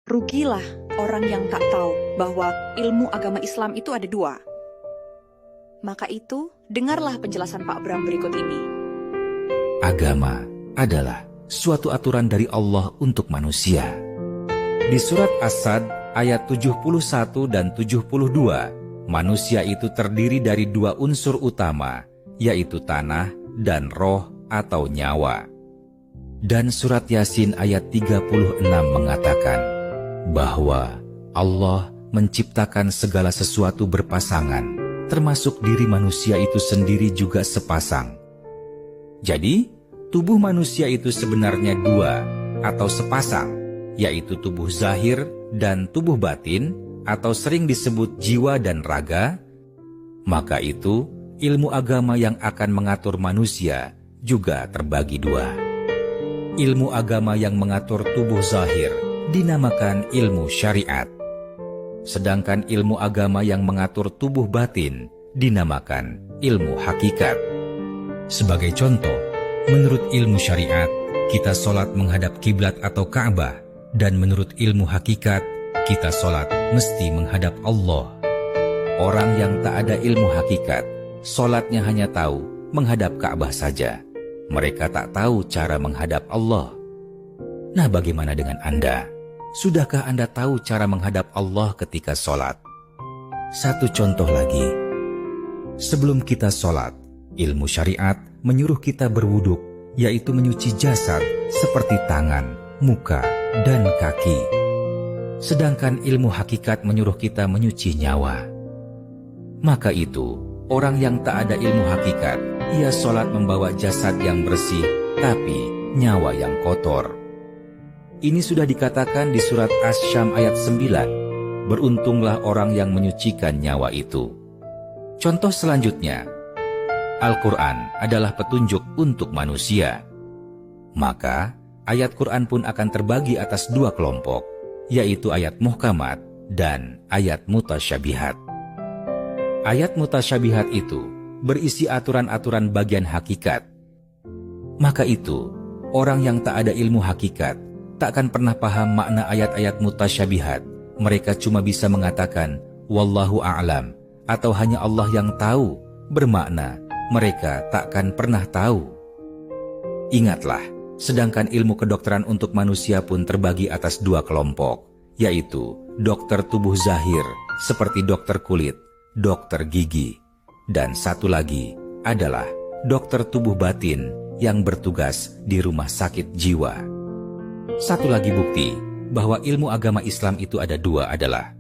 Rugilah orang yang tak tahu bahwa ilmu agama Islam itu ada dua. Maka itu, dengarlah penjelasan Pak Bram berikut ini. Agama adalah suatu aturan dari Allah untuk manusia. Di surat As-Sad ayat 71 dan 72, manusia itu terdiri dari dua unsur utama, yaitu tanah dan roh atau nyawa. Dan surat Yasin ayat 36 mengatakan bahwa Allah menciptakan segala sesuatu berpasangan, termasuk diri manusia itu sendiri juga sepasang. Jadi, tubuh manusia itu sebenarnya dua atau sepasang, yaitu tubuh zahir dan tubuh batin, atau sering disebut jiwa dan raga. Maka itu, ilmu agama yang akan mengatur manusia juga terbagi dua. Ilmu agama yang mengatur tubuh zahir dinamakan ilmu syariat. Sedangkan ilmu agama yang mengatur tubuh batin dinamakan ilmu hakikat. Sebagai contoh, menurut ilmu syariat, kita sholat menghadap kiblat atau Ka'bah, dan menurut ilmu hakikat, kita sholat mesti menghadap Allah. Orang yang tak ada ilmu hakikat, sholatnya hanya tahu menghadap Ka'bah saja. Mereka tak tahu cara menghadap Allah. Nah, bagaimana dengan Anda? Sudahkah Anda tahu cara menghadap Allah ketika sholat? Satu contoh lagi. Sebelum kita sholat, ilmu syariat menyuruh kita berwuduk, yaitu menyuci jasad seperti tangan, muka, dan kaki. Sedangkan ilmu hakikat menyuruh kita menyuci nyawa. Maka itu, orang yang tak ada ilmu hakikat, ia sholat membawa jasad yang bersih, tapi nyawa yang kotor. Ini sudah dikatakan di surat Asy-Syam ayat 9. Beruntunglah orang yang menyucikan nyawa itu. Contoh selanjutnya, Al-Quran adalah petunjuk untuk manusia. Maka, ayat Quran pun akan terbagi atas dua kelompok, yaitu ayat muhkamat dan ayat mutasyabihat. Ayat mutasyabihat itu berisi aturan-aturan bagian hakikat. Maka itu, orang yang tak ada ilmu hakikat takkan pernah paham makna ayat-ayat mutasyabihat. Mereka cuma bisa mengatakan wallahu a'lam atau hanya Allah yang tahu, bermakna mereka takkan pernah tahu. Ingatlah, sedangkan ilmu kedokteran untuk manusia pun terbagi atas dua kelompok, yaitu dokter tubuh zahir seperti dokter kulit, dokter gigi, dan satu lagi adalah dokter tubuh batin yang bertugas di rumah sakit jiwa. Satu lagi bukti bahwa ilmu agama Islam itu ada dua adalah,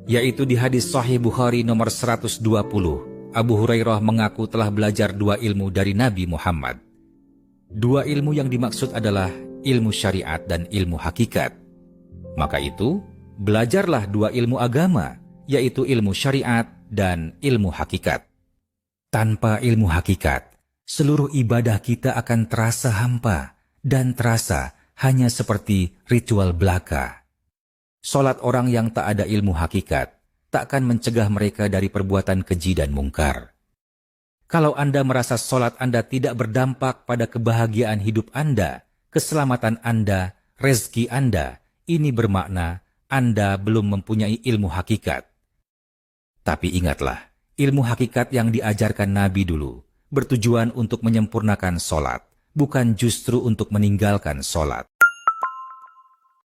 yaitu di hadis Sahih Bukhari nomor 120, Abu Hurairah mengaku telah belajar dua ilmu dari Nabi Muhammad. Dua ilmu yang dimaksud adalah ilmu syariat dan ilmu hakikat. Maka itu, belajarlah dua ilmu agama, yaitu ilmu syariat dan ilmu hakikat. Tanpa ilmu hakikat, seluruh ibadah kita akan terasa hampa dan terasa hanya seperti ritual belaka. Salat orang yang tak ada ilmu hakikat takkan mencegah mereka dari perbuatan keji dan mungkar. Kalau Anda merasa salat Anda tidak berdampak pada kebahagiaan hidup Anda, keselamatan Anda, rezeki Anda, ini bermakna Anda belum mempunyai ilmu hakikat. Tapi ingatlah, ilmu hakikat yang diajarkan Nabi dulu bertujuan untuk menyempurnakan salat, bukan justru untuk meninggalkan salat.